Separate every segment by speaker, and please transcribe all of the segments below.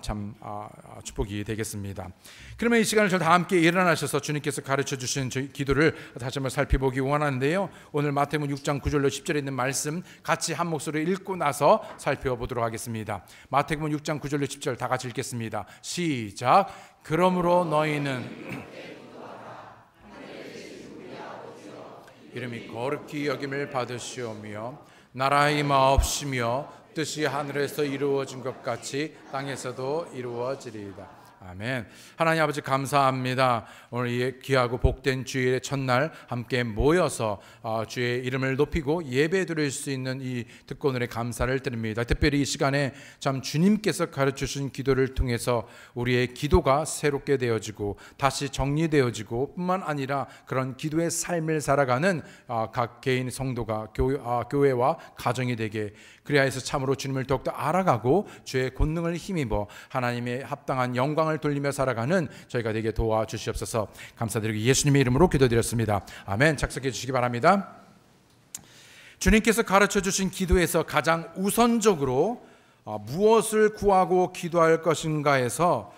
Speaker 1: 참 축복이 되겠습니다. 그러면 이 시간을 저와 다 함께 일어나셔서 주님께서 가르쳐 주신 기도를 다시 한번 살펴보기 원하는데요. 오늘 마태복음 6장 9절로 10절에 있는 말씀 같이 한 목소리로 읽고 나서 살펴보도록 하겠습니다. 마태복음 6장 9절로 10절 다 같이 읽겠습니다. 시작. 그러므로 너희는 이름이 거룩히 여김을 받으시오며 나라의 임하옵시며 뜻이 하늘에서 이루어진 것 같이 땅에서도 이루어지리이다. 아멘. 하나님 아버지 감사합니다. 오늘 이 귀하고 복된 주일의 첫날 함께 모여서 주의 이름을 높이고 예배 드릴 수 있는 이 특권을에 감사를 드립니다. 특별히 이 시간에 참 주님께서 가르쳐주신 기도를 통해서 우리의 기도가 새롭게 되어지고 다시 정리되어지고 뿐만 아니라 그런 기도의 삶을 살아가는 각 개인 성도가 교회와 가정이 되게 그래야 해서 참으로 주님을 더욱더 알아가고 주의 권능을 힘입어 하나님의 합당한 영광을 돌리며 살아가는 저희가 되게 도와주시옵소서. 감사드리고 예수님의 이름으로 기도드렸습니다. 아멘. 착석해 주시기 바랍니다. 주님께서 가르쳐 주신 기도에서 가장 우선적으로 무엇을 구하고 기도할 것인가에서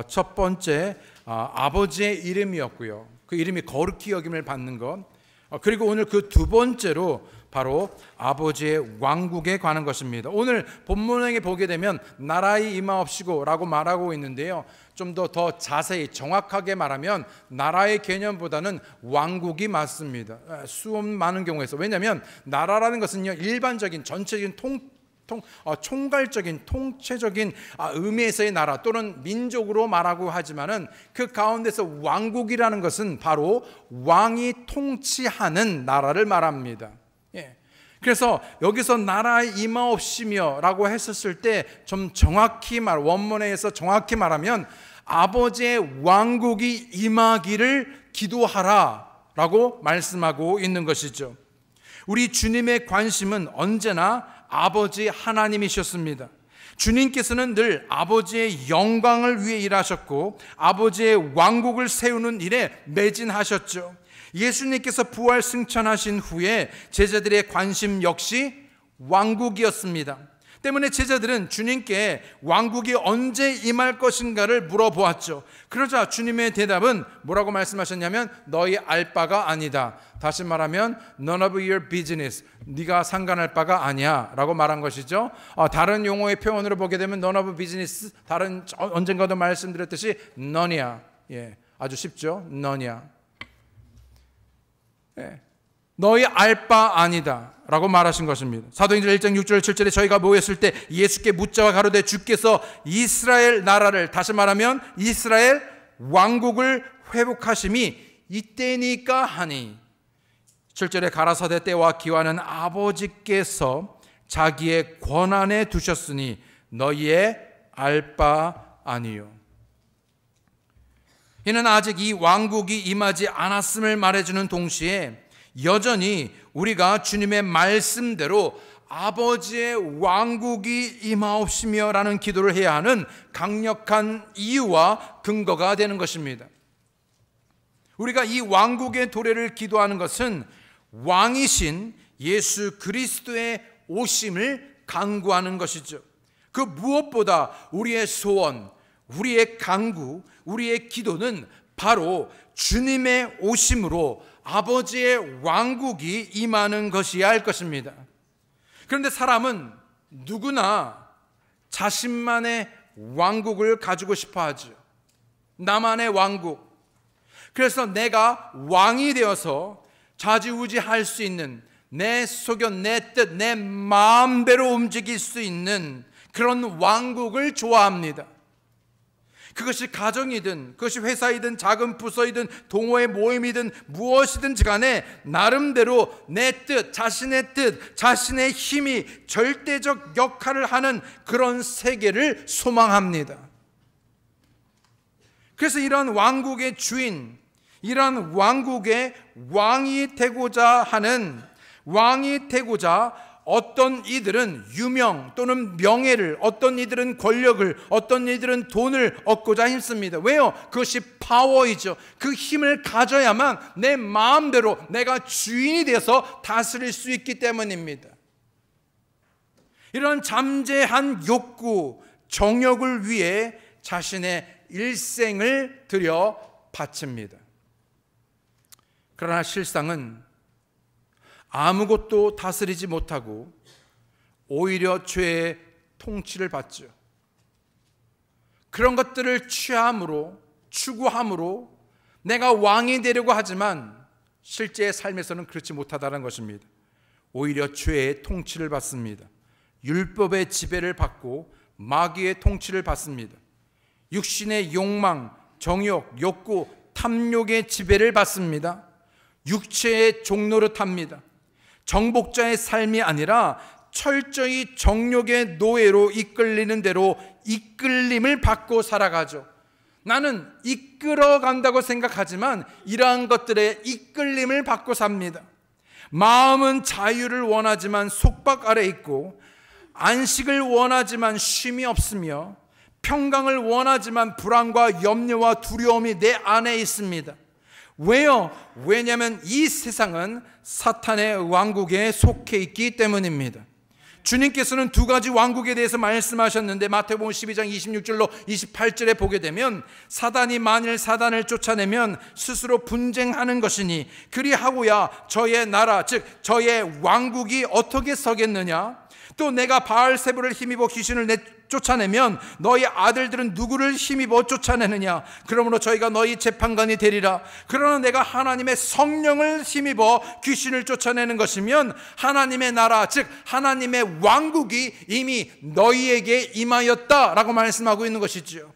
Speaker 1: 첫 번째 아버지의 이름이었고요. 그 이름이 거룩히 여김을 받는 것. 그리고 오늘 그 두 번째로 바로 아버지의 왕국에 관한 것입니다. 오늘 본문에 보게 되면 나라의 임하옵시고 라고 말하고 있는데요. 좀 더 자세히 정확하게 말하면 나라의 개념보다는 왕국이 맞습니다. 수없 많은 경우에서. 왜냐하면 나라라는 것은요, 일반적인 전체적인 총괄적인 통체적인 의미에서의 나라 또는 민족으로 말하고 하지만은 그 가운데서 왕국이라는 것은 바로 왕이 통치하는 나라를 말합니다. 그래서 여기서 나라의 임하옵시며 라고 했었을 때 좀 정확히 원문에서 정확히 말하면 아버지의 왕국이 임하기를 기도하라 라고 말씀하고 있는 것이죠. 우리 주님의 관심은 언제나 아버지 하나님이셨습니다. 주님께서는 늘 아버지의 영광을 위해 일하셨고 아버지의 왕국을 세우는 일에 매진하셨죠. 예수님께서 부활 승천하신 후에 제자들의 관심 역시 왕국이었습니다. 때문에 제자들은 주님께 왕국이 언제 임할 것인가를 물어보았죠. 그러자 주님의 대답은 뭐라고 말씀하셨냐면 너희 알 바가 아니다. 다시 말하면 none of your business. 네가 상관할 바가 아니야 라고 말한 것이죠. 다른 용어의 표현으로 보게 되면 none of business, 다른 언젠가도 말씀드렸듯이 none이야. 아주 쉽죠. none이야. 너희 알 바 아니다 라고 말하신 것입니다. 사도행전 1장 6절 7절에 저희가 모였을 때 예수께 묻자와 가로되 주께서 이스라엘 나라를, 다시 말하면 이스라엘 왕국을 회복하심이 이때니까 하니 7절에 가라사대 때와 기와는 아버지께서 자기의 권한에 두셨으니 너희의 알 바 아니요. 이는 아직 이 왕국이 임하지 않았음을 말해주는 동시에 여전히 우리가 주님의 말씀대로 아버지의 왕국이 임하옵시며 라는 기도를 해야 하는 강력한 이유와 근거가 되는 것입니다. 우리가 이 왕국의 도래를 기도하는 것은 왕이신 예수 그리스도의 오심을 간구하는 것이죠. 그 무엇보다 우리의 소원, 우리의 간구, 우리의 기도는 바로 주님의 오심으로 아버지의 왕국이 임하는 것이어야 할 것입니다. 그런데 사람은 누구나 자신만의 왕국을 가지고 싶어 하죠. 나만의 왕국. 그래서 내가 왕이 되어서 좌지우지할 수 있는, 내 소견, 내 뜻, 내 마음대로 움직일 수 있는 그런 왕국을 좋아합니다. 그것이 가정이든 그것이 회사이든 작은 부서이든 동호회 모임이든 무엇이든지 간에 나름대로 내 뜻, 자신의 힘이 절대적 역할을 하는 그런 세계를 소망합니다. 그래서 이런 왕국의 주인, 이런 왕국의 왕이 되고자 어떤 이들은 유명 또는 명예를, 어떤 이들은 권력을, 어떤 이들은 돈을 얻고자 힘씁니다. 왜요? 그것이 파워이죠. 그 힘을 가져야만 내 마음대로 내가 주인이 되어서 다스릴 수 있기 때문입니다. 이런 잠재한 욕구, 정욕을 위해 자신의 일생을 들여 바칩니다. 그러나 실상은 아무것도 다스리지 못하고 오히려 죄의 통치를 받죠. 그런 것들을 취함으로, 추구함으로 내가 왕이 되려고 하지만 실제 삶에서는 그렇지 못하다는 것입니다. 오히려 죄의 통치를 받습니다. 율법의 지배를 받고 마귀의 통치를 받습니다. 육신의 욕망, 정욕, 욕구, 탐욕의 지배를 받습니다. 육체의 종노릇합니다. 정복자의 삶이 아니라 철저히 정욕의 노예로 이끌리는 대로 이끌림을 받고 살아가죠. 나는 이끌어간다고 생각하지만 이러한 것들에 이끌림을 받고 삽니다. 마음은 자유를 원하지만 속박 아래 있고, 안식을 원하지만 쉼이 없으며, 평강을 원하지만 불안과 염려와 두려움이 내 안에 있습니다. 왜요? 왜냐하면 이 세상은 사탄의 왕국에 속해 있기 때문입니다. 주님께서는 두 가지 왕국에 대해서 말씀하셨는데 마태복음 12장 26절로 28절에 보게 되면, 사단이 만일 사단을 쫓아내면 스스로 분쟁하는 것이니 그리하고야 저의 나라, 즉 저의 왕국이 어떻게 서겠느냐? 또 내가 바알세불을 힘입어 귀신을 쫓아내면 너희 아들들은 누구를 힘입어 쫓아내느냐? 그러므로 저희가 너희 재판관이 되리라. 그러나 내가 하나님의 성령을 힘입어 귀신을 쫓아내는 것이면 하나님의 나라, 즉 하나님의 왕국이 이미 너희에게 임하였다라고 말씀하고 있는 것이죠.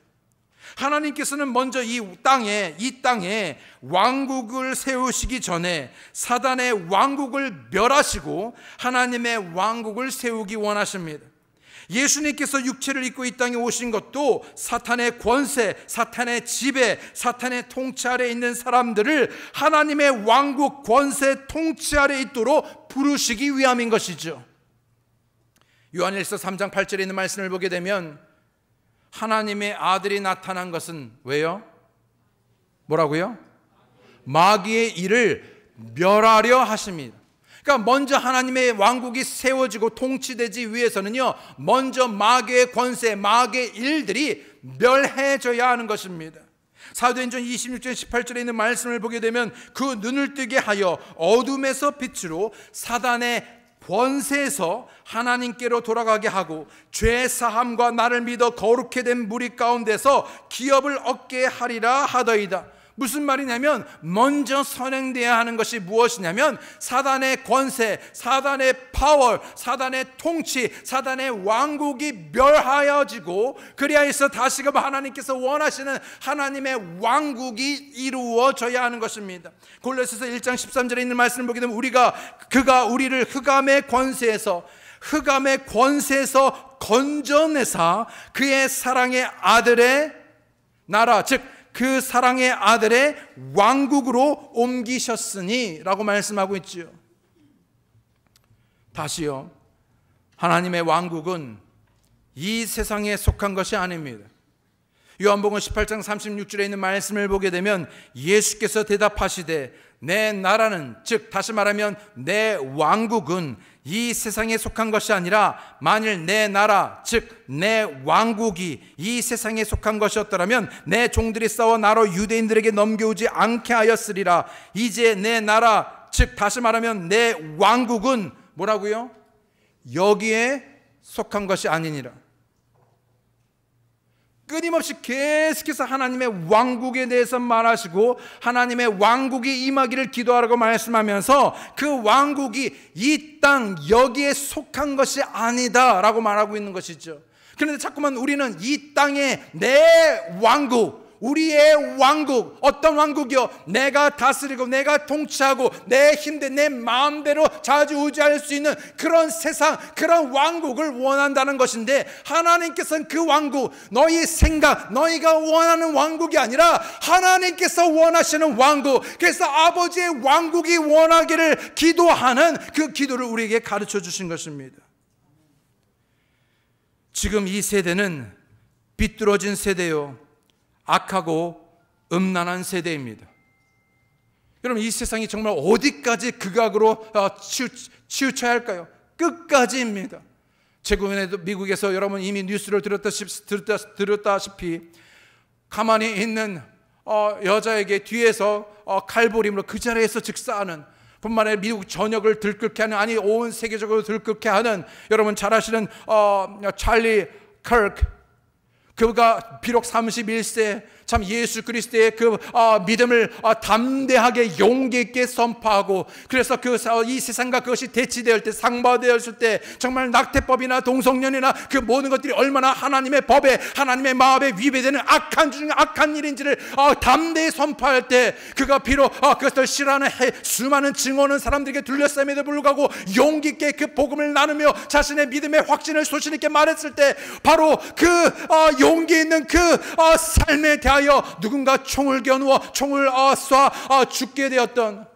Speaker 1: 하나님께서는 먼저 이 땅에 왕국을 세우시기 전에 사단의 왕국을 멸하시고 하나님의 왕국을 세우기 원하십니다. 예수님께서 육체를 입고 이 땅에 오신 것도 사탄의 권세, 사탄의 지배, 사탄의 통치 아래 있는 사람들을 하나님의 왕국 권세 통치 아래 있도록 부르시기 위함인 것이죠. 요한일서 3장 8절에 있는 말씀을 보게 되면 하나님의 아들이 나타난 것은 왜요? 뭐라고요? 마귀의 일을 멸하려 하십니다. 그러니까 먼저 하나님의 왕국이 세워지고 통치되기 위해서는요, 먼저 마귀의 권세, 마귀의 일들이 멸해져야 하는 것입니다. 사도행전 26장 18절에 있는 말씀을 보게 되면 그 눈을 뜨게 하여 어둠에서 빛으로 사단의 권세에서 하나님께로 돌아가게 하고 죄 사함과 나를 믿어 거룩해 된 무리 가운데서 기업을 얻게 하리라 하더이다. 무슨 말이냐면 먼저 선행되어야 하는 것이 무엇이냐면 사단의 권세, 사단의 파워, 사단의 통치, 사단의 왕국이 멸하여지고 그리하여서 다시금 하나님께서 원하시는 하나님의 왕국이 이루어져야 하는 것입니다. 골로새서 1장 13절에 있는 말씀을 보게 되면 그가 우리를 흑암의 권세에서 건져내사 그의 사랑의 아들의 나라, 즉 그 사랑의 아들의 왕국으로 옮기셨으니 라고 말씀하고 있죠. 다시요, 하나님의 왕국은 이 세상에 속한 것이 아닙니다. 요한복음 18장 36절에 있는 말씀을 보게 되면 예수께서 대답하시되 내 나라는, 즉 다시 말하면 내 왕국은 이 세상에 속한 것이 아니라 만일 내 나라, 즉 내 왕국이 이 세상에 속한 것이었더라면 내 종들이 싸워 나로 유대인들에게 넘겨오지 않게 하였으리라. 이제 내 나라, 즉 다시 말하면 내 왕국은 뭐라고요? 여기에 속한 것이 아니니라. 끊임없이 계속해서 하나님의 왕국에 대해서 말하시고 하나님의 왕국이 임하기를 기도하라고 말씀하면서 그 왕국이 이 땅 여기에 속한 것이 아니다 라고 말하고 있는 것이죠. 그런데 자꾸만 우리는 이 땅에 내 왕국, 우리의 왕국, 어떤 왕국이요? 내가 다스리고 내가 통치하고 내 힘대 내 마음대로 좌지우지할 수 있는 그런 세상, 그런 왕국을 원한다는 것인데 하나님께서는 그 왕국, 너희 생각, 너희가 원하는 왕국이 아니라 하나님께서 원하시는 왕국, 그래서 아버지의 왕국이 원하기를 기도하는 그 기도를 우리에게 가르쳐 주신 것입니다. 지금 이 세대는 비뚤어진 세대요, 악하고 음란한 세대입니다. 여러분, 이 세상이 정말 어디까지 극악으로 치우쳐야 할까요? 끝까지입니다. 최근에도 미국에서 여러분 이미 뉴스를 들었다시피 가만히 있는 여자에게 뒤에서 칼부림으로 그 자리에서 즉사하는, 뿐만 아니라 미국 전역을 들끓게 하는, 아니 온 세계적으로 들끓게 하는, 여러분 잘 아시는 찰리 커크, 그가 비록 31세 참 예수 그리스도의 그 믿음을 담대하게 용기 있게 선포하고, 그래서 이 세상과 그것이 대치되었을 때, 상반되었을 때 정말 낙태법이나 동성연이나 그 모든 것들이 얼마나 하나님의 법에, 하나님의 마음에 위배되는 악한 중 악한 일인지를 담대히 선포할 때, 그가 비록 그것을 싫어하는 수많은 증오하는 사람들에게 둘러싸임에도 불구하고 용기 있게 그 복음을 나누며 자신의 믿음의 확신을 소신 있게 말했을 때, 바로 그 용기 있는 그 삶에 대하여 누군가 총을 겨누어 총을 쏴 죽게 되었던,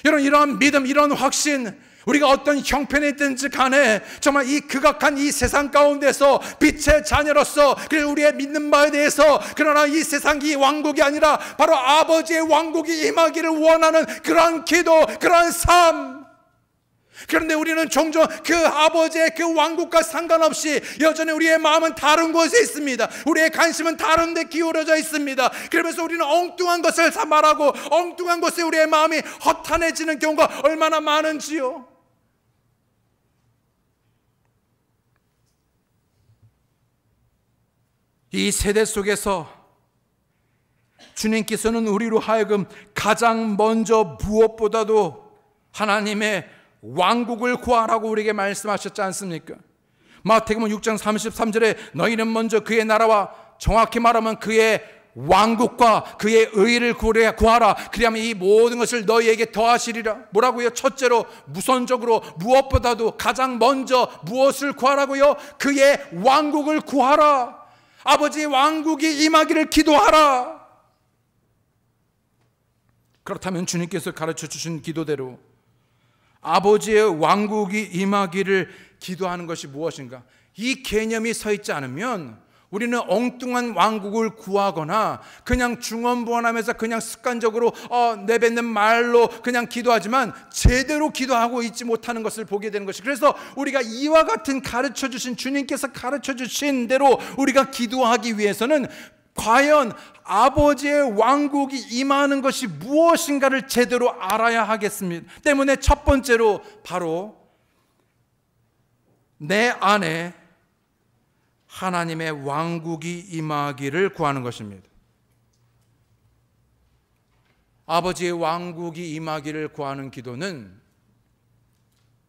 Speaker 1: 이러한 믿음, 이런 확신, 우리가 어떤 형편에 있든지 간에 정말 이 극악한 이 세상 가운데서 빛의 자녀로서, 그리고 우리의 믿는 바에 대해서, 그러나 이 세상 이 왕국이 아니라 바로 아버지의 왕국이 임하기를 원하는 그러한 기도, 그러한 삶. 그런데 우리는 종종 그 아버지의 그 왕국과 상관없이 여전히 우리의 마음은 다른 곳에 있습니다. 우리의 관심은 다른 데 기울어져 있습니다. 그러면서 우리는 엉뚱한 것을 말하고 엉뚱한 것에 우리의 마음이 허탄해지는 경우가 얼마나 많은지요. 이 세대 속에서 주님께서는 우리로 하여금 가장 먼저 무엇보다도 하나님의 왕국을 구하라고 우리에게 말씀하셨지 않습니까? 마태복음 6장 33절에 너희는 먼저 그의 나라와, 정확히 말하면 그의 왕국과 그의 의를 구하라. 그리하면 이 모든 것을 너희에게 더하시리라. 뭐라고요? 첫째로, 우선적으로, 무엇보다도 가장 먼저 무엇을 구하라고요? 그의 왕국을 구하라. 아버지의 왕국이 임하기를 기도하라. 그렇다면 주님께서 가르쳐 주신 기도대로 아버지의 왕국이 임하기를 기도하는 것이 무엇인가? 이 개념이 서 있지 않으면 우리는 엉뚱한 왕국을 구하거나 그냥 중언부언하면서 그냥 습관적으로 내뱉는 말로 그냥 기도하지만 제대로 기도하고 있지 못하는 것을 보게 되는 것이, 그래서 우리가 이와 같은 가르쳐주신, 주님께서 가르쳐주신 대로 우리가 기도하기 위해서는 과연 아버지의 왕국이 임하는 것이 무엇인가를 제대로 알아야 하겠습니다. 때문에 첫 번째로 바로 내 안에 하나님의 왕국이 임하기를 구하는 것입니다. 아버지의 왕국이 임하기를 구하는 기도는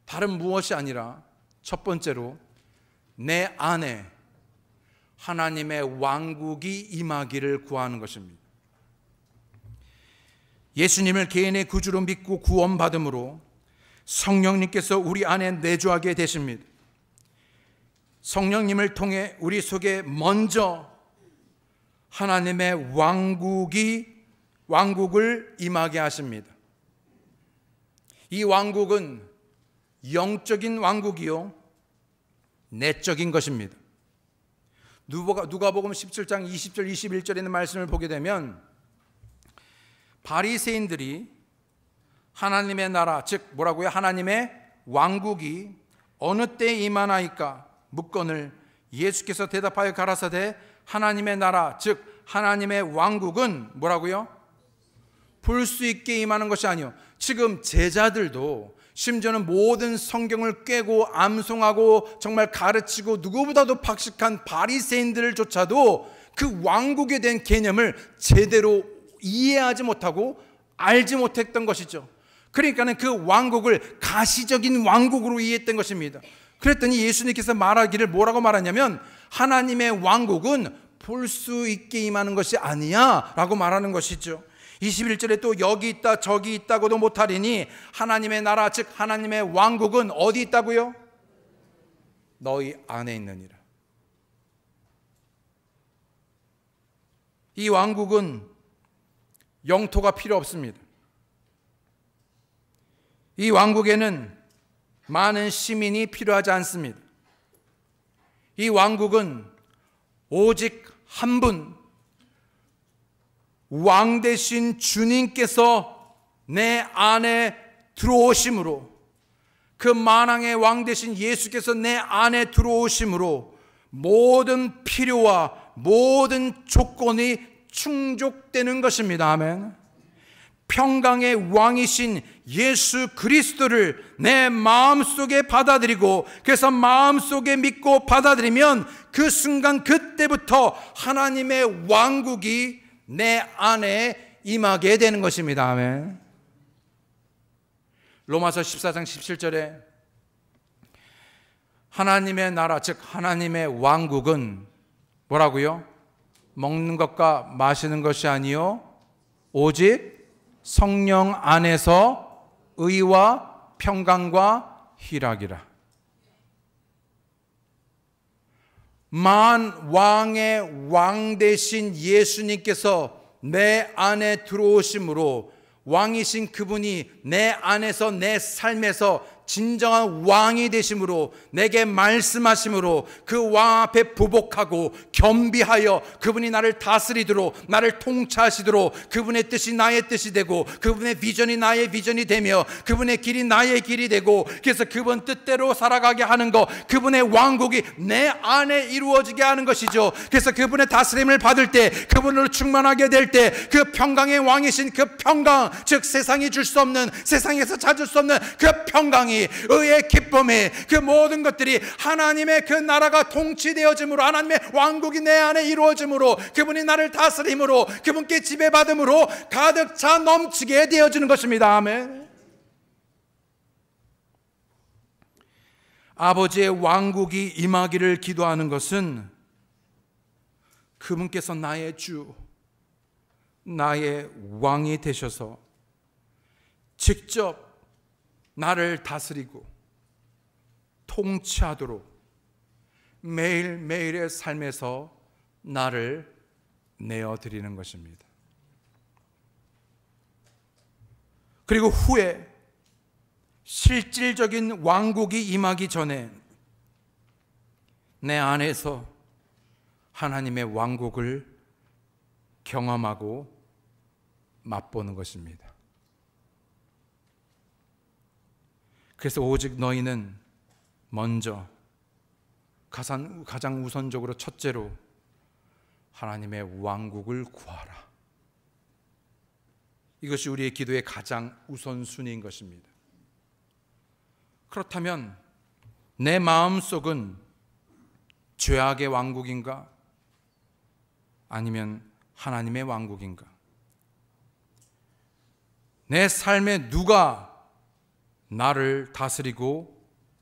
Speaker 1: 다른 무엇이 아니라 첫 번째로 내 안에 하나님의 왕국이 임하기를 구하는 것입니다. 예수님을 개인의 구주로 믿고 구원받음으로 성령님께서 우리 안에 내주하게 되십니다. 성령님을 통해 우리 속에 먼저 하나님의 왕국을 임하게 하십니다. 이 왕국은 영적인 왕국이요, 내적인 것입니다. 누가복음 17장 20절 21절에 있는 말씀을 보게 되면 바리새인들이 하나님의 나라, 즉 뭐라고요? 하나님의 왕국이 어느 때에 임하나이까 묻거늘 예수께서 대답하여 가라사대 하나님의 나라, 즉 하나님의 왕국은 뭐라고요? 볼 수 있게 임하는 것이 아니요. 지금 제자들도, 심지어는 모든 성경을 꿰고 암송하고 정말 가르치고 누구보다도 박식한 바리새인들조차도 그 왕국에 대한 개념을 제대로 이해하지 못하고 알지 못했던 것이죠. 그러니까는 그 왕국을 가시적인 왕국으로 이해했던 것입니다. 그랬더니 예수님께서 말하기를 뭐라고 말하냐면 하나님의 왕국은 볼 수 있게 임하는 것이 아니야 라고 말하는 것이죠. 21절에 또 여기 있다 저기 있다고도 못하리니 하나님의 나라, 즉 하나님의 왕국은 어디 있다고요? 너희 안에 있느니라. 이 왕국은 영토가 필요 없습니다. 이 왕국에는 많은 시민이 필요하지 않습니다. 이 왕국은 오직 한 분, 왕 되신 주님께서 내 안에 들어오심으로 그 만왕의 왕 되신 예수께서 내 안에 들어오심으로 모든 필요와 모든 조건이 충족되는 것입니다. 아멘. 평강의 왕이신 예수 그리스도를 내 마음속에 받아들이고, 그래서 마음속에 믿고 받아들이면 그 순간 그때부터 하나님의 왕국이 내 안에 임하게 되는 것입니다. 아멘. 로마서 14장 17절에 하나님의 나라, 즉 하나님의 왕국은 뭐라고요? 먹는 것과 마시는 것이 아니요 오직 성령 안에서 의와 평강과 희락이라. 만왕의 왕 되신 예수님께서 내 안에 들어오심으로 왕이신 그분이 내 안에서, 내 삶에서 진정한 왕이 되심으로, 내게 말씀하심으로 그 왕 앞에 부복하고 겸비하여 그분이 나를 다스리도록, 나를 통치하시도록, 그분의 뜻이 나의 뜻이 되고 그분의 비전이 나의 비전이 되며 그분의 길이 나의 길이 되고, 그래서 그분 뜻대로 살아가게 하는 것, 그분의 왕국이 내 안에 이루어지게 하는 것이죠. 그래서 그분의 다스림을 받을 때, 그분으로 충만하게 될 때, 그 평강의 왕이신 그 평강, 즉 세상이 줄 수 없는, 세상에서 찾을 수 없는 그 평강이, 의의 기쁨이, 그 모든 것들이 하나님의 그 나라가 통치되어짐으로, 하나님의 왕국이 내 안에 이루어짐으로, 그분이 나를 다스림으로, 그분께 지배받음으로 가득 차 넘치게 되어지는 것입니다. 아멘. 아버지의 왕국이 임하기를 기도하는 것은 그분께서 나의 주, 나의 왕이 되셔서 직접 나를 다스리고 통치하도록 매일매일의 삶에서 나를 내어드리는 것입니다. 그리고 후에 실질적인 왕국이 임하기 전에 내 안에서 하나님의 왕국을 경험하고 맛보는 것입니다. 그래서 오직 너희는 먼저 가장 우선적으로 첫째로 하나님의 왕국을 구하라. 이것이 우리의 기도의 가장 우선순위인 것입니다. 그렇다면 내 마음속은 죄악의 왕국인가? 아니면 하나님의 왕국인가? 내 삶에 누가 나를 다스리고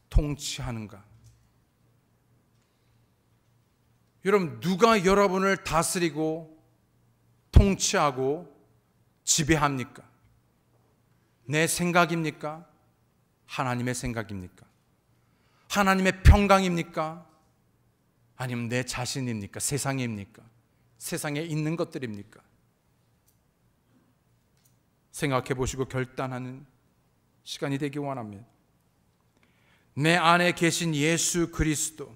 Speaker 1: 통치하는가? 여러분, 누가 여러분을 다스리고 통치하고 지배합니까? 내 생각입니까? 하나님의 생각입니까? 하나님의 평강입니까? 아니면 내 자신입니까? 세상입니까? 세상에 있는 것들입니까? 생각해 보시고 결단하는 시간이 되기 원합니다. 내 안에 계신 예수 그리스도,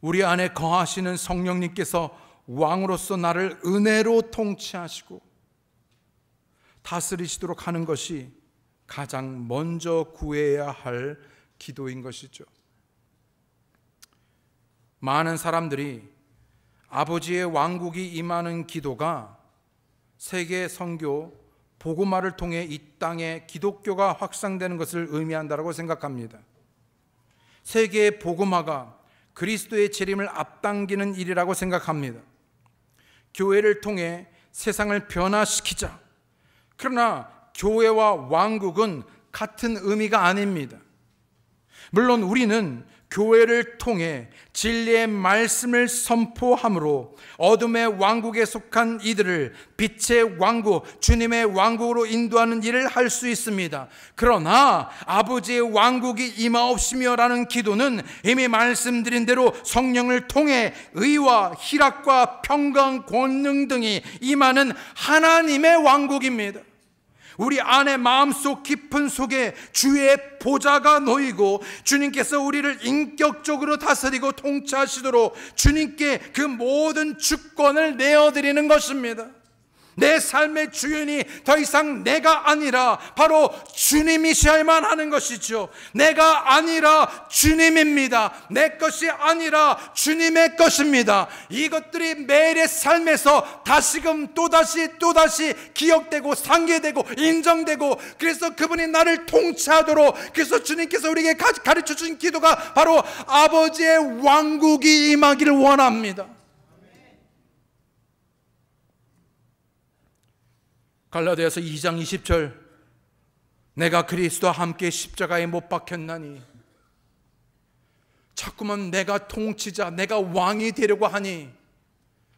Speaker 1: 우리 안에 거하시는 성령님께서 왕으로서 나를 은혜로 통치하시고 다스리시도록 하는 것이 가장 먼저 구해야 할 기도인 것이죠. 많은 사람들이 아버지의 왕국이 임하는 기도가 세계 선교 복음화를 통해 이 땅에 기독교가 확산되는 것을 의미한다고 생각합니다. 세계의 복음화가 그리스도의 재림을 앞당기는 일이라고 생각합니다. 교회를 통해 세상을 변화시키자. 그러나 교회와 왕국은 같은 의미가 아닙니다. 물론 우리는 교회를 통해 진리의 말씀을 선포함으로 어둠의 왕국에 속한 이들을 빛의 왕국, 주님의 왕국으로 인도하는 일을 할 수 있습니다. 그러나 아버지의 왕국이 임하옵시며라는 기도는 이미 말씀드린 대로 성령을 통해 의와 희락과 평강, 권능 등이 임하는 하나님의 왕국입니다. 우리 안에 마음속 깊은 속에 주의 보좌가 놓이고 주님께서 우리를 인격적으로 다스리고 통치하시도록 주님께 그 모든 주권을 내어드리는 것입니다. 내 삶의 주인이 더 이상 내가 아니라 바로 주님이셔야만 하는 것이죠. 내가 아니라 주님입니다. 내 것이 아니라 주님의 것입니다. 이것들이 매일의 삶에서 다시금 또다시 기억되고 상기되고 인정되고, 그래서 그분이 나를 통치하도록, 그래서 주님께서 우리에게 가르쳐 주신 기도가 바로 아버지의 왕국이 임하기를 원합니다. 갈라디아서 2장 20절, 내가 그리스도와 함께 십자가에 못 박혔나니. 자꾸만 내가 통치자, 내가 왕이 되려고 하니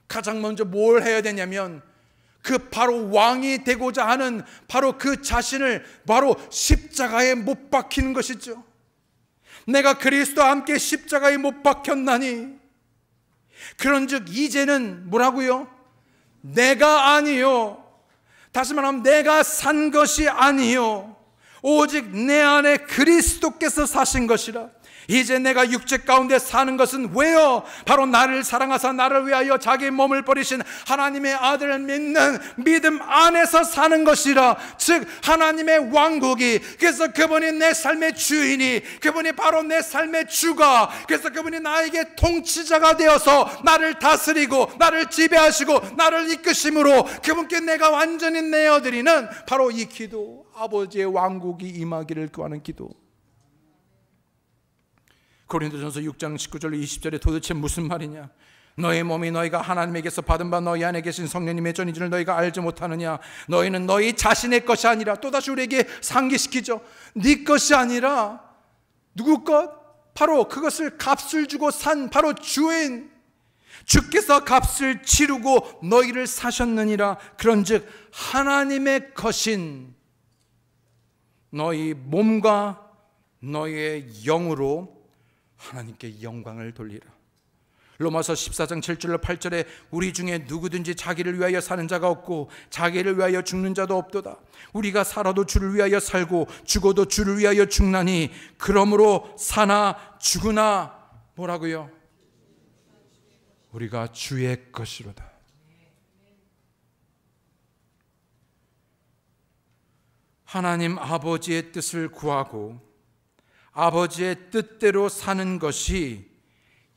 Speaker 1: 가장 먼저 뭘 해야 되냐면 그 바로 왕이 되고자 하는 바로 그 자신을 바로 십자가에 못 박히는 것이죠. 내가 그리스도와 함께 십자가에 못 박혔나니, 그런즉 이제는 뭐라고요? 내가 아니요, 다시 말하면 내가 산 것이 아니요, 오직 내 안에 그리스도께서 사신 것이라. 이제 내가 육체 가운데 사는 것은 왜요? 바로 나를 사랑하사 나를 위하여 자기 몸을 버리신 하나님의 아들을 믿는 믿음 안에서 사는 것이라. 즉 하나님의 왕국이, 그래서 그분이 내 삶의 주인이, 그분이 바로 내 삶의 주가, 그래서 그분이 나에게 통치자가 되어서 나를 다스리고 나를 지배하시고 나를 이끄심으로 그분께 내가 완전히 내어드리는 바로 이 기도, 아버지의 왕국이 임하기를 구하는 기도. 고린도전서 6장 19절 20절에 도대체 무슨 말이냐? 너의 몸이 너희가 하나님에게서 받은 바 너희 안에 계신 성령님의 전인 줄 너희가 알지 못하느냐? 너희는 너희 자신의 것이 아니라, 또다시 우리에게 상기시키죠. 네 것이 아니라 누구 것? 바로 그것을 값을 주고 산 바로 주인, 주께서 값을 치르고 너희를 사셨느니라. 그런즉 하나님의 것인 너희 몸과 너희의 영으로 하나님께 영광을 돌리라. 로마서 14장 7절로 8절에 우리 중에 누구든지 자기를 위하여 사는 자가 없고 자기를 위하여 죽는 자도 없도다. 우리가 살아도 주를 위하여 살고 죽어도 주를 위하여 죽나니 그러므로 사나 죽으나 뭐라고요? 우리가 주의 것이로다. 하나님 아버지의 뜻을 구하고 아버지의 뜻대로 사는 것이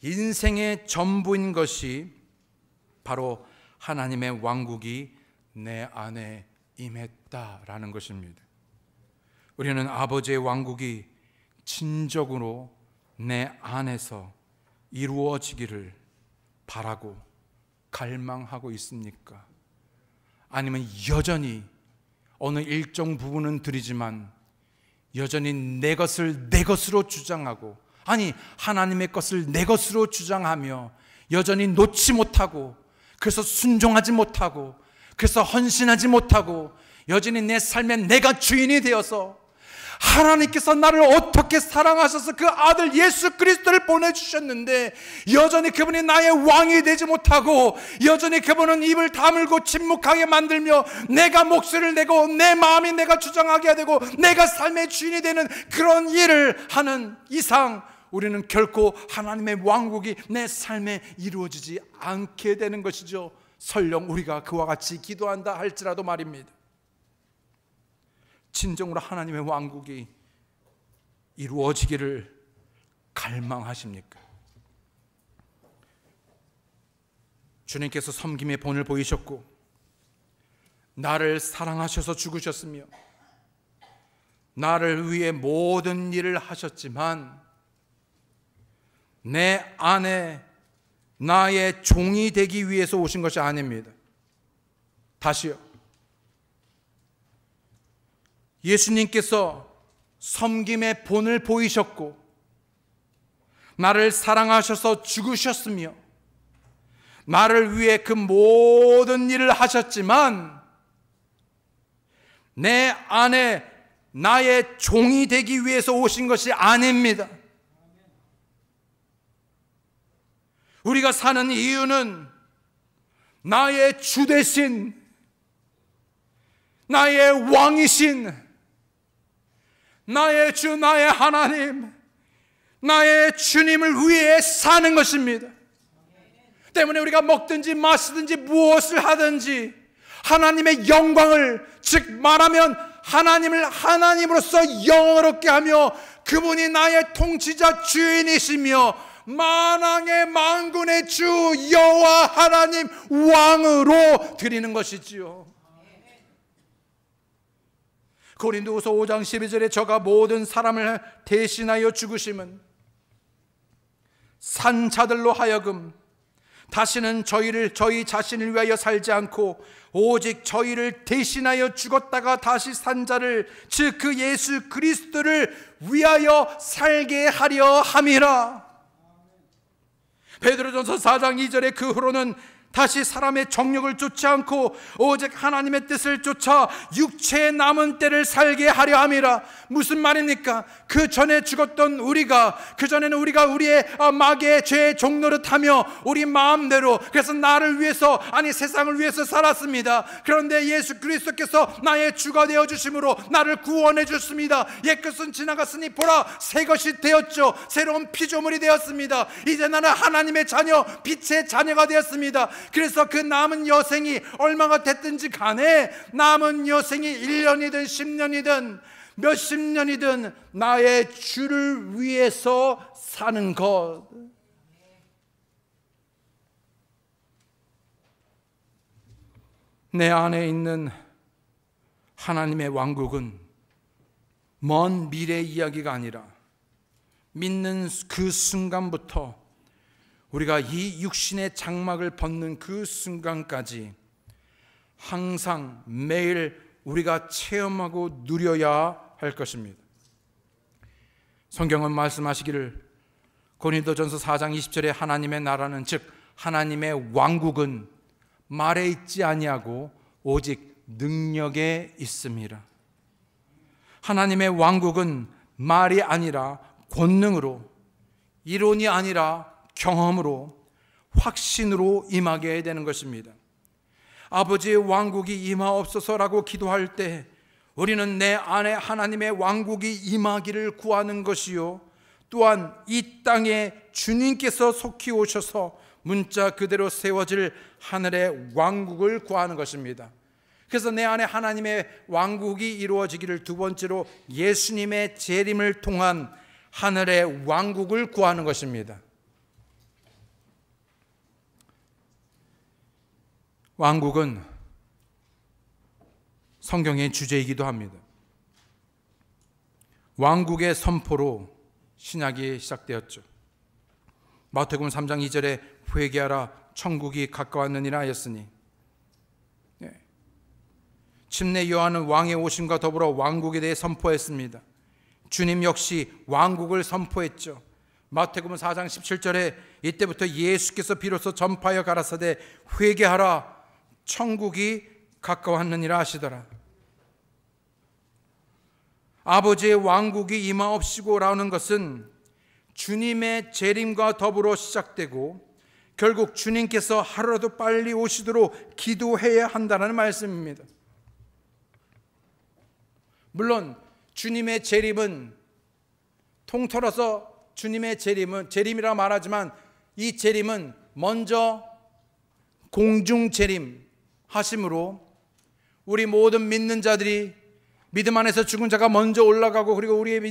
Speaker 1: 인생의 전부인 것이 바로 하나님의 왕국이 내 안에 임했다라는 것입니다. 우리는 아버지의 왕국이 진정으로 내 안에서 이루어지기를 바라고 갈망하고 있습니까? 아니면 여전히 어느 일정 부분은 드리지만 여전히 내 것을 내 것으로 주장하고, 아니 하나님의 것을 내 것으로 주장하며 여전히 놓지 못하고, 그래서 순종하지 못하고, 그래서 헌신하지 못하고, 여전히 내 삶에 내가 주인이 되어서 하나님께서 나를 어떻게 사랑하셔서 그 아들 예수 그리스도를 보내주셨는데 여전히 그분이 나의 왕이 되지 못하고, 여전히 그분은 입을 다물고 침묵하게 만들며 내가 목소리를 내고 내 마음이 내가 주장하게 되고 내가 삶의 주인이 되는 그런 일을 하는 이상 우리는 결코 하나님의 왕국이 내 삶에 이루어지지 않게 되는 것이죠. 설령 우리가 그와 같이 기도한다 할지라도 말입니다. 진정으로 하나님의 왕국이 이루어지기를 갈망하십니까? 주님께서 섬김의 본을 보이셨고 나를 사랑하셔서 죽으셨으며 나를 위해 모든 일을 하셨지만 내 안에 나의 종이 되기 위해서 오신 것이 아닙니다. 다시요. 예수님께서 섬김의 본을 보이셨고 나를 사랑하셔서 죽으셨으며 나를 위해 그 모든 일을 하셨지만 내 안에 나의 종이 되기 위해서 오신 것이 아닙니다. 우리가 사는 이유는 나의 주 대신 나의 왕이신 나의 주, 나의 하나님, 나의 주님을 위해 사는 것입니다. 때문에 우리가 먹든지 마시든지 무엇을 하든지 하나님의 영광을, 즉 말하면 하나님을 하나님으로서 영원롭게 하며 그분이 나의 통치자 주인이시며 만왕의 만군의 주 여호와 하나님 왕으로 드리는 것이지요. 고린도후서 5장 12절에 저가 모든 사람을 대신하여 죽으심은 산자들로 하여금 다시는 저희 자신을 위하여 살지 않고 오직 저희를 대신하여 죽었다가 다시 산 자를, 즉 그 예수 그리스도를 위하여 살게 하려 함이라. 베드로전서 4장 2절에 그 후로는 다시 사람의 정욕을 쫓지 않고 오직 하나님의 뜻을 쫓아 육체의 남은 때를 살게 하려 함이라. 무슨 말입니까? 그 전에 죽었던 우리가, 그 전에는 우리가 우리의 마귀의 죄의 종노릇하며 우리 마음대로, 그래서 나를 위해서, 아니 세상을 위해서 살았습니다. 그런데 예수 그리스도께서 나의 주가 되어 주심으로 나를 구원해 주셨습니다. 옛것은 지나갔으니 보라 새 것이 되었죠. 새로운 피조물이 되었습니다. 이제 나는 하나님의 자녀, 빛의 자녀가 되었습니다. 그래서 그 남은 여생이 얼마가 됐든지 간에 남은 여생이 1년이든 10년이든 몇십 년이든 나의 주를 위해서 사는 것. 내 안에 있는 하나님의 왕국은 먼 미래 이야기가 아니라 믿는 그 순간부터 우리가 이 육신의 장막을 벗는 그 순간까지 항상 매일 우리가 체험하고 누려야 할 것입니다. 성경은 말씀하시기를 고린도전서 4장 20절에 하나님의 나라는, 즉 하나님의 왕국은 말에 있지 아니하고 오직 능력에 있습니다. 하나님의 왕국은 말이 아니라 권능으로, 이론이 아니라 경험으로, 확신으로 임하게 되는 것입니다. 아버지의 왕국이 임하옵소서라고 기도할 때 우리는 내 안에 하나님의 왕국이 임하기를 구하는 것이요, 또한 이 땅에 주님께서 속히 오셔서 문자 그대로 세워질 하늘의 왕국을 구하는 것입니다. 그래서 내 안에 하나님의 왕국이 이루어지기를, 두 번째로 예수님의 재림을 통한 하늘의 왕국을 구하는 것입니다. 왕국은 성경의 주제이기도 합니다. 왕국의 선포로 신약이 시작되었죠. 마태복음 3장 2절에 회개하라 천국이 가까웠느니라 하였으니, 침례 요한은 왕의 오심과 더불어 왕국에 대해 선포했습니다. 주님 역시 왕국을 선포했죠. 마태복음 4장 17절에 이때부터 예수께서 비로소 전파하여 가라사대 회개하라 천국이 가까웠느니라 하시더라. 아버지의 왕국이 임하옵시고라는 것은 주님의 재림과 더불어 시작되고 결국 주님께서 하루라도 빨리 오시도록 기도해야 한다는 말씀입니다. 물론 주님의 재림은 통틀어서 주님의 재림이라 말하지만 이 재림은 먼저 공중 재림 하심으로 우리 모든 믿는 자들이, 믿음 안에서 죽은 자가 먼저 올라가고 그리고 우리의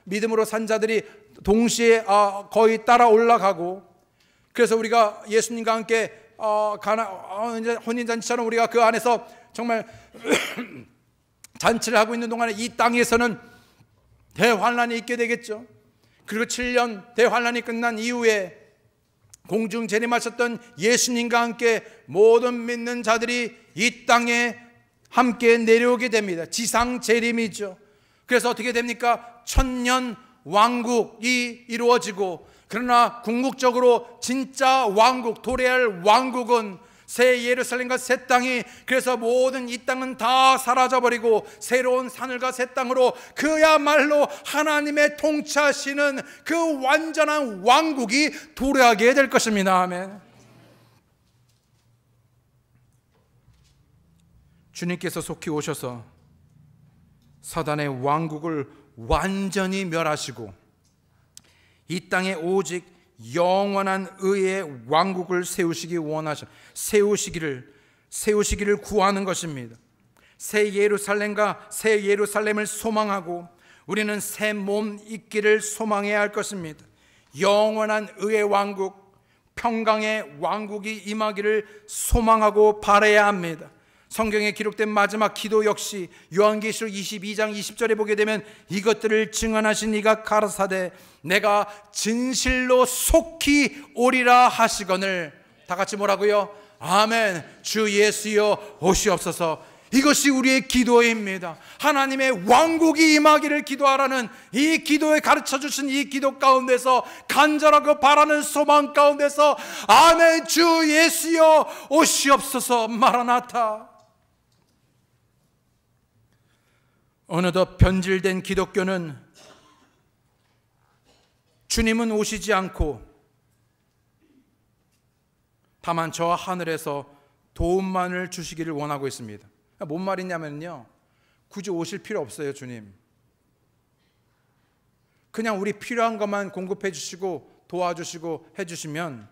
Speaker 1: 믿음으로 산 자들이 동시에 거의 따라 올라가고, 그래서 우리가 예수님과 함께 혼인잔치처럼 우리가 그 안에서 정말 잔치를 하고 있는 동안에 이 땅에서는 대환란이 있게 되겠죠. 그리고 7년 대환란이 끝난 이후에 공중 재림하셨던 예수님과 함께 모든 믿는 자들이 이 땅에 함께 내려오게 됩니다. 지상 재림이죠. 그래서 어떻게 됩니까? 천년 왕국이 이루어지고, 그러나 궁극적으로 진짜 왕국, 도래할 왕국은 새 예루살렘과 새 땅이, 그래서 모든 이 땅은 다 사라져버리고 새로운 하늘과 새 땅으로 그야말로 하나님의 통치하시는 그 완전한 왕국이 도래하게 될 것입니다. 아멘. 주님께서 속히 오셔서 사단의 왕국을 완전히 멸하시고 이 땅에 오직 영원한 의의 왕국을 세우시기를 세우시기를 구하는 것입니다. 새 예루살렘과 새 예루살렘을 소망하고 우리는 새 몸 있기를 소망해야 할 것입니다. 영원한 의의 왕국, 평강의 왕국이 임하기를 소망하고 바라야 합니다. 성경에 기록된 마지막 기도 역시 요한계시록 22장 20절에 보게 되면 이것들을 증언하신 이가 가라사대 내가 진실로 속히 오리라 하시거늘. 다 같이 뭐라고요? 아멘. 주 예수여 오시옵소서. 이것이 우리의 기도입니다. 하나님의 왕국이 임하기를 기도하라는 이 기도에 가르쳐 주신 이 기도 가운데서 간절하고 바라는 소망 가운데서 아멘. 주 예수여 오시옵소서. 마라나타. 어느덧 변질된 기독교는 주님은 오시지 않고 다만 저 하늘에서 도움만을 주시기를 원하고 있습니다. 뭔 말이냐면요, 굳이 오실 필요 없어요. 주님 그냥 우리 필요한 것만 공급해 주시고 도와주시고 해주시면,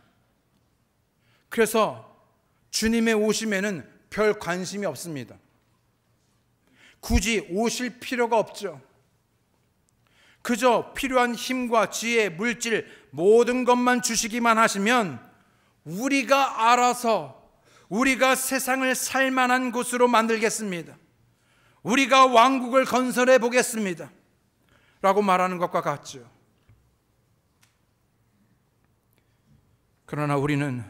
Speaker 1: 그래서 주님의 오심에는 별 관심이 없습니다. 굳이 오실 필요가 없죠. 그저 필요한 힘과 지혜, 물질 모든 것만 주시기만 하시면 우리가 알아서 우리가 세상을 살만한 곳으로 만들겠습니다. 우리가 왕국을 건설해 보겠습니다 라고 말하는 것과 같죠. 그러나 우리는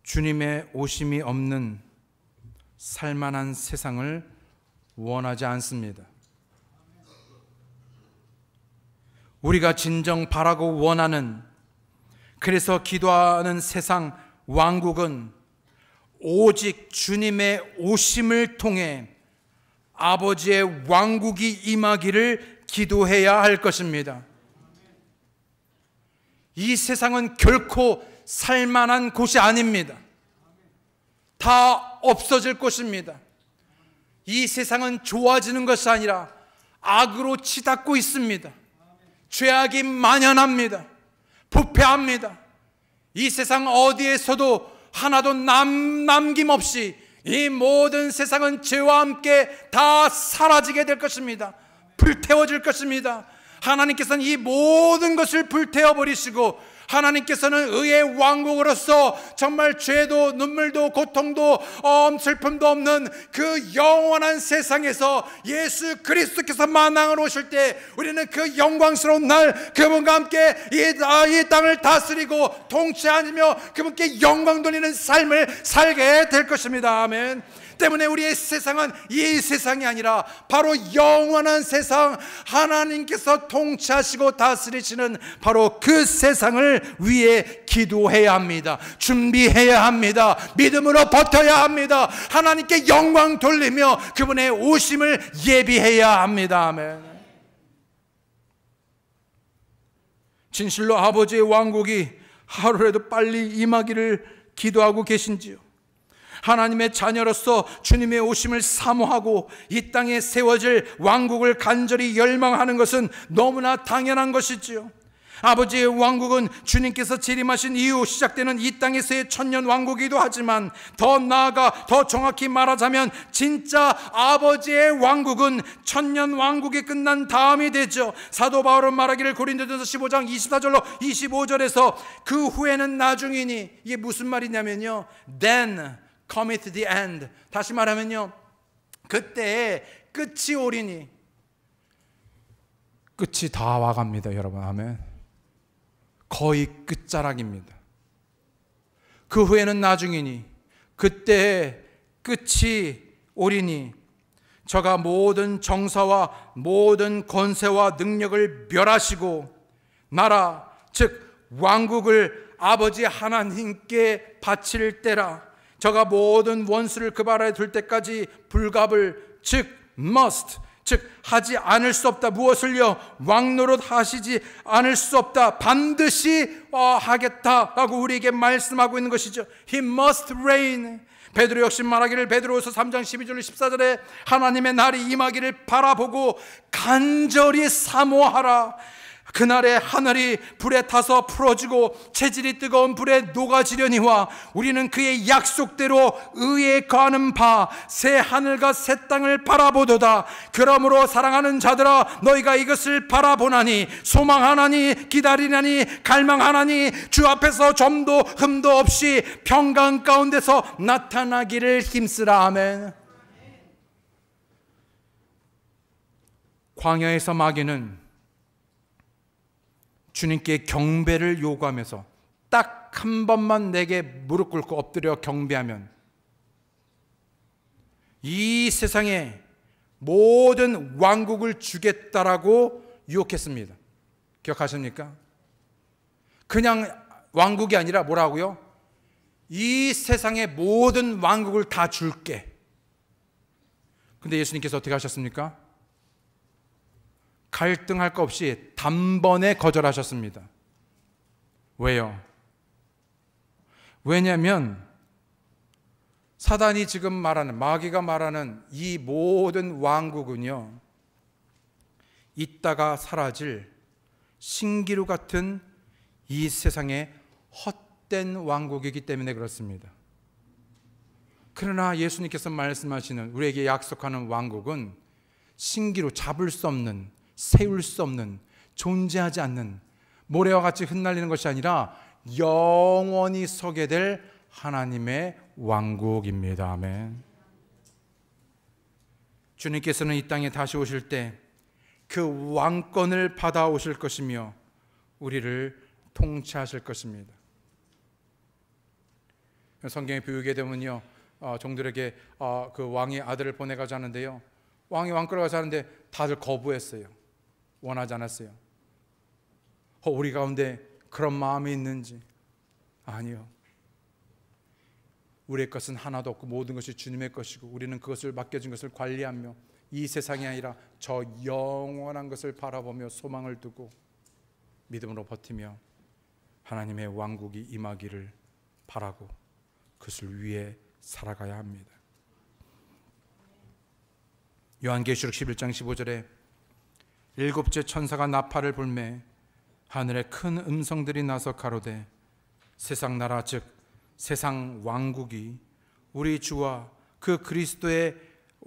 Speaker 1: 주님의 오심이 없는 살만한 세상을 원하지 않습니다. 우리가 진정 바라고 원하는, 그래서 기도하는 세상 왕국은 오직 주님의 오심을 통해 아버지의 왕국이 임하기를 기도해야 할 것입니다. 이 세상은 결코 살만한 곳이 아닙니다. 다 없어질 것입니다. 이 세상은 좋아지는 것이 아니라 악으로 치닫고 있습니다. 죄악이 만연합니다. 부패합니다. 이 세상 어디에서도 하나도 남김없이 이 모든 세상은 죄와 함께 다 사라지게 될 것입니다. 불태워질 것입니다. 하나님께서는 이 모든 것을 불태워버리시고 하나님께서는 의의 왕국으로서 정말 죄도 눈물도 고통도 슬픔도 없는 그 영원한 세상에서 예수 그리스도께서 만왕으로 오실 때 우리는 그 영광스러운 날 그분과 함께 이 땅을 다스리고 통치하며 그분께 영광 돌리는 삶을 살게 될 것입니다. 아멘. 때문에 우리의 세상은 이 세상이 아니라 바로 영원한 세상, 하나님께서 통치하시고 다스리시는 바로 그 세상을 위해 기도해야 합니다. 준비해야 합니다. 믿음으로 버텨야 합니다. 하나님께 영광 돌리며 그분의 오심을 예비해야 합니다. 아멘. 진실로 아버지의 왕국이 하루라도 빨리 임하기를 기도하고 계신지요? 하나님의 자녀로서 주님의 오심을 사모하고 이 땅에 세워질 왕국을 간절히 열망하는 것은 너무나 당연한 것이지요. 아버지의 왕국은 주님께서 재림하신 이후 시작되는 이 땅에서의 천년 왕국이기도 하지만 더 나아가 더 정확히 말하자면 진짜 아버지의 왕국은 천년 왕국이 끝난 다음이 되죠. 사도 바울은 말하기를 고린도전서 15장 24절로 25절에서 그 후에는 나중이니, 이게 무슨 말이냐면요, then cometh the end. 다시 말하면요, 그때의 끝이 오리니. 끝이 다 와갑니다, 여러분. 아멘. 거의 끝자락입니다. 그 후에는 나중이니 그때의 끝이 오리니 저가 모든 정사와 모든 권세와 능력을 멸하시고 나라 즉 왕국을 아버지 하나님께 바칠 때라. 저가 모든 원수를 그 발 아래 둘 때까지 불갑을 즉 must 즉 하지 않을 수 없다. 무엇을요? 왕노릇 하시지 않을 수 없다. 반드시 하겠다라고 우리에게 말씀하고 있는 것이죠. He must reign. 베드로 역시 말하기를 베드로후서 3장 12절 14절에 하나님의 날이 임하기를 바라보고 간절히 사모하라. 그날에 하늘이 불에 타서 풀어지고 체질이 뜨거운 불에 녹아지려니와 우리는 그의 약속대로 의에 거하는 바 새 하늘과 새 땅을 바라보도다. 그러므로 사랑하는 자들아, 너희가 이것을 바라보나니 소망하나니 기다리나니 갈망하나니 주 앞에서 점도 흠도 없이 평강 가운데서 나타나기를 힘쓰라. 아멘. 광야에서 마귀는 주님께 경배를 요구하면서 딱 한 번만 내게 무릎 꿇고 엎드려 경배하면 이 세상의 모든 왕국을 주겠다라고 유혹했습니다. 기억하십니까? 그냥 왕국이 아니라 뭐라고요? 이 세상의 모든 왕국을 다 줄게. 근데 예수님께서 어떻게 하셨습니까? 갈등할 것 없이 단번에 거절하셨습니다. 왜요? 왜냐하면 사단이 지금 말하는, 마귀가 말하는 이 모든 왕국은요, 있다가 사라질 신기루 같은 이 세상의 헛된 왕국이기 때문에 그렇습니다. 그러나 예수님께서 말씀하시는, 우리에게 약속하는 왕국은 신기루, 잡을 수 없는, 세울 수 없는, 존재하지 않는, 모래와 같이 흩날리는 것이 아니라 영원히 서게 될 하나님의 왕국입니다. 아멘. 주님께서는 이 땅에 다시 오실 때 그 왕권을 받아오실 것이며 우리를 통치하실 것입니다. 성경에 비유게 되면요, 종들에게 그 왕이 아들을 보내가자 하는데요, 왕이 왕권을 가자 하는데 다들 거부했어요. 원하지 않았어요. 우리 가운데 그런 마음이 있는지? 아니요. 우리의 것은 하나도 없고 모든 것이 주님의 것이고 우리는 그것을 맡겨진 것을 관리하며 이 세상이 아니라 저 영원한 것을 바라보며 소망을 두고 믿음으로 버티며 하나님의 왕국이 임하기를 바라고 그것을 위해 살아가야 합니다. 요한계시록 11장 15절에 일곱째 천사가 나팔을 불매 하늘에 큰 음성들이 나서 가로되 세상 나라 즉 세상 왕국이 우리 주와 그 그리스도의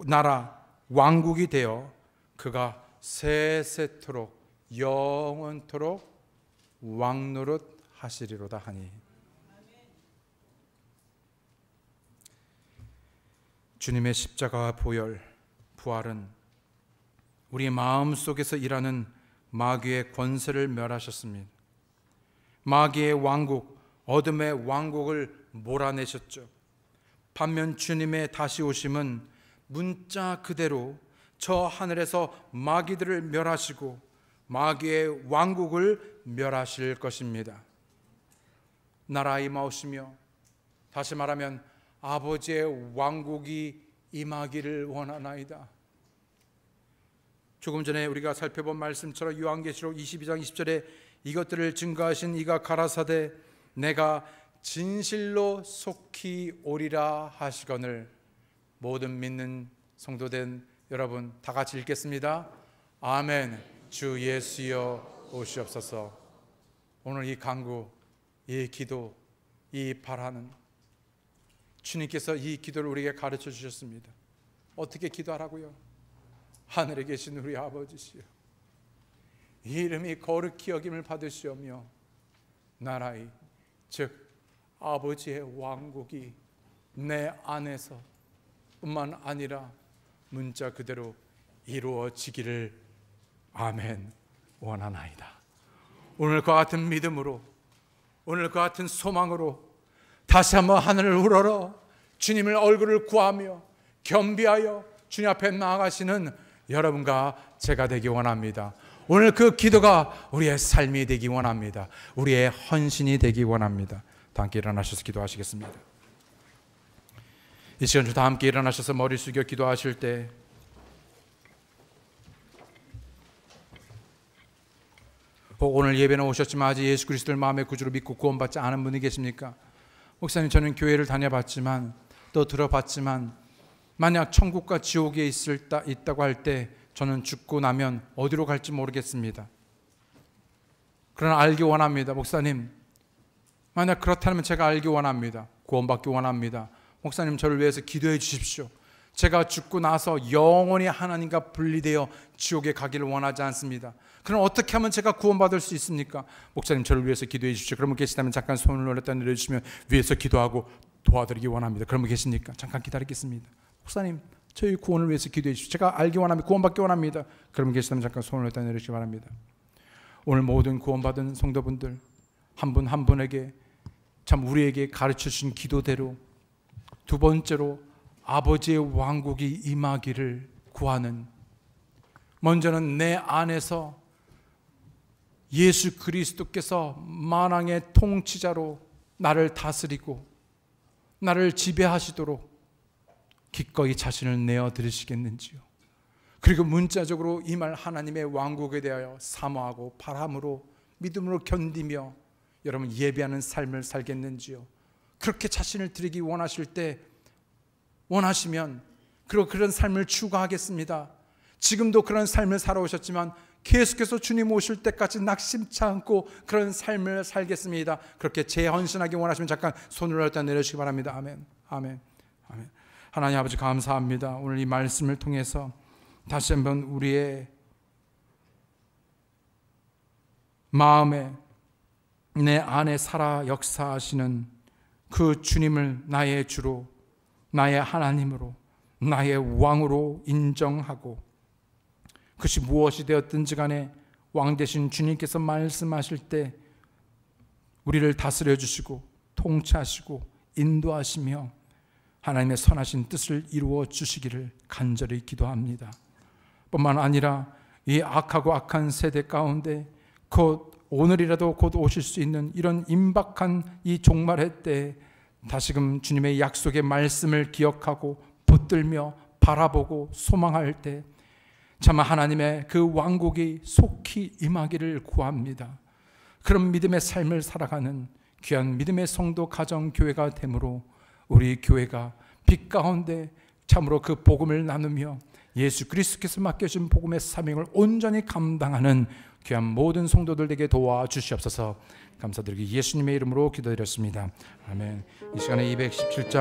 Speaker 1: 나라 왕국이 되어 그가 세세토록 영원토록 왕노릇 하시리로다 하니. 주님의 십자가와 보혈, 부활은 우리 마음 속에서 일하는 마귀의 권세를 멸하셨습니다. 마귀의 왕국, 어둠의 왕국을 몰아내셨죠. 반면 주님의 다시 오심은 문자 그대로 저 하늘에서 마귀들을 멸하시고 마귀의 왕국을 멸하실 것입니다. 나라 임하시며, 다시 말하면 아버지의 왕국이 임하기를 원하나이다. 조금 전에 우리가 살펴본 말씀처럼 요한계시록 22장 20절에 이것들을 증거하신 이가 가라사대 내가 진실로 속히 오리라 하시거늘. 모든 믿는 성도된 여러분 다 같이 읽겠습니다. 아멘. 주 예수여 오시옵소서. 오늘 이 간구, 이 기도, 이 바라는 주님께서 이 기도를 우리에게 가르쳐 주셨습니다. 어떻게 기도하라고요? 하늘에 계신 우리 아버지시여, 이름이 거룩히 여김을 받으시오며 나라의 즉 아버지의 왕국이 내 안에서 뿐만 아니라 문자 그대로 이루어지기를 아멘 원하나이다. 오늘 그와 같은 믿음으로, 오늘 그와 같은 소망으로 다시 한번 하늘을 우러러 주님의 얼굴을 구하며 겸비하여 주님 앞에 나아가시는 여러분과 제가 되기 원합니다. 오늘 그 기도가 우리의 삶이 되기 원합니다. 우리의 헌신이 되기 원합니다. 다 함께 일어나셔서 기도하시겠습니다. 이 시간 다 함께 일어나셔서 머리 숙여 기도하실 때 오늘 예배는 오셨지만 아직 예수 그리스도를 마음의 구주로 믿고 구원받지 않은 분이 계십니까? 목사님, 저는 교회를 다녀봤지만 또 들어봤지만 만약 천국과 지옥에 있다고 할 때 저는 죽고 나면 어디로 갈지 모르겠습니다. 그러나 알기 원합니다. 목사님, 만약 그렇다면 제가 알기 원합니다. 구원받기 원합니다. 목사님, 저를 위해서 기도해 주십시오. 제가 죽고 나서 영원히 하나님과 분리되어 지옥에 가기를 원하지 않습니다. 그럼 어떻게 하면 제가 구원받을 수 있습니까? 목사님, 저를 위해서 기도해 주십시오. 그러면 계시다면 잠깐 손을 올렸다 내려주시면 위해서 기도하고 도와드리기 원합니다. 그러면 계십니까? 잠깐 기다리겠습니다. 목사님, 저희 구원을 위해서 기도해 주십시오. 제가 알기 원합니다. 구원받기 원합니다. 그러면 계시다면 잠깐 손을 올렸다 내려주시기 바랍니다. 오늘 모든 구원받은 성도분들 한 분 한 분에게 참 우리에게 가르쳐 주신 기도대로, 두 번째로 아버지의 왕국이 임하기를 구하는, 먼저는 내 안에서 예수 그리스도께서 만왕의 통치자로 나를 다스리고 나를 지배하시도록 기꺼이 자신을 내어드리시겠는지요. 그리고 문자적으로 임할 하나님의 왕국에 대하여 사모하고 바람으로 믿음으로 견디며 여러분 예배하는 삶을 살겠는지요. 그렇게 자신을 드리기 원하실 때, 원하시면 그리고 그런 삶을 추구하겠습니다. 지금도 그런 삶을 살아오셨지만 계속해서 주님 오실 때까지 낙심치 않고 그런 삶을 살겠습니다. 그렇게 재헌신하기 원하시면 잠깐 손을 일단 내려주시기 바랍니다. 아멘, 아멘, 아멘. 하나님 아버지, 감사합니다. 오늘 이 말씀을 통해서 다시 한번 우리의 마음에, 내 안에 살아 역사하시는 그 주님을 나의 주로, 나의 하나님으로, 나의 왕으로 인정하고, 그것이 무엇이 되었든지 간에 왕 되신 주님께서 말씀하실 때 우리를 다스려 주시고 통치하시고 인도하시며 하나님의 선하신 뜻을 이루어 주시기를 간절히 기도합니다. 뿐만 아니라 이 악하고 악한 세대 가운데 곧 오늘이라도 곧 오실 수 있는 이런 임박한 이 종말의 때에 다시금 주님의 약속의 말씀을 기억하고 붙들며 바라보고 소망할 때 참 하나님의 그 왕국이 속히 임하기를 구합니다. 그런 믿음의 삶을 살아가는 귀한 믿음의 성도 가정 교회가 되므로 우리 교회가 빛 가운데 참으로 그 복음을 나누며 예수 그리스도께서 맡겨준 복음의 사명을 온전히 감당하는 귀한 모든 성도들에게 도와주시옵소서. 감사드리고 예수님의 이름으로 기도드렸습니다. 아멘. 이 시간에 217장